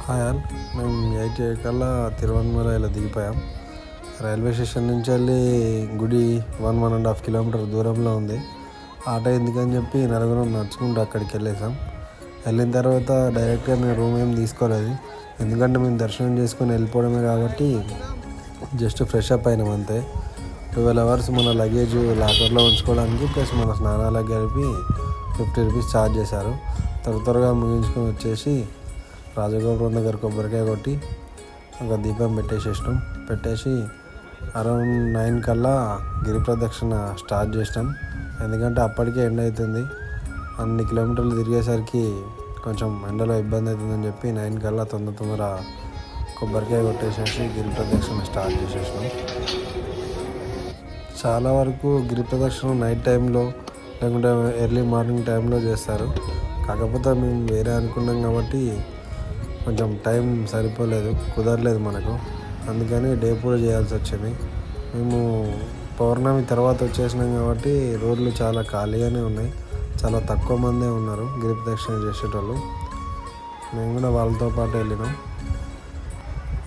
Hi all, మేము 8 కల్లా తిరువన్మలలో దిగిపోయాం. Railway station నుంచి వెళ్ళి గుడి 1.5 కిలోమీటర్ దూరంలో ఉంది. ఆటో ఎందుకని చెప్పి నలుగురం నడుచుకుంటూ అక్కడికి వెళ్ళిన తర్వాత డైరెక్ట్గా మేము రూమ్ ఏం తీసుకోలేదు. ఎందుకంటే మేము దర్శనం చేసుకొని వెళ్ళిపోవడమే కాబట్టి జస్ట్ ఫ్రెష్ అప్ అయినాం అంతే. 12 అవర్స్ మన లగేజ్ లాకర్లో ఉంచుకోవడానికి ప్లస్ మన స్నానాలకు కలిపి 50 రూపీస్ ఛార్జ్ చేశారు. త్వరగా ముగించుకొని వచ్చేసి రాజగోపురం దగ్గర కొబ్బరికాయ కొట్టి ఒక దీపం పెట్టేసి అరౌండ్ 9 కల్లా గిరి ప్రదక్షిణ స్టార్ట్ చేసినాం. ఎందుకంటే అప్పటికే ఎండ అవుతుంది, అన్ని కిలోమీటర్లు తిరిగేసరికి కొంచెం ఎండలో ఇబ్బంది అవుతుందని చెప్పి 9 కల్లా తొందర కొబ్బరికాయ కొట్టేసేసి గిరి ప్రదక్షిణ స్టార్ట్ చేసేసినాం. చాలా వరకు గిరి ప్రదక్షిణ నైట్ టైంలో లేకుంటే ఎర్లీ మార్నింగ్ టైంలో చేస్తారు. కాకపోతే మేము వేరే అనుకున్నాం కాబట్టి కొంచెం టైం కుదరలేదు మనకు. అందుకని డే పూట చేయాల్సి వచ్చింది. మేము పౌర్ణమి తర్వాత వచ్చేసినాం కాబట్టి రోడ్లు చాలా ఖాళీగానే ఉన్నాయి. చాలా తక్కువ మందే ఉన్నారు గిరి ప్రదక్షిణ చేసేటోళ్ళు. మేము కూడా వాళ్ళతో పాటు వెళ్ళినాం.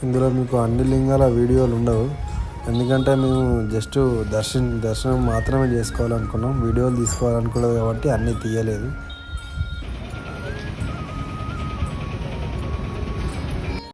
ఇందులో మీకు అన్ని లింగాల వీడియోలు ఉండవు, ఎందుకంటే మేము జస్ట్ దర్శనం మాత్రమే చేసుకోవాలనుకున్నాం. వీడియోలు తీసుకోవాలనుకోలేదు కాబట్టి అన్నీ తీయలేదు.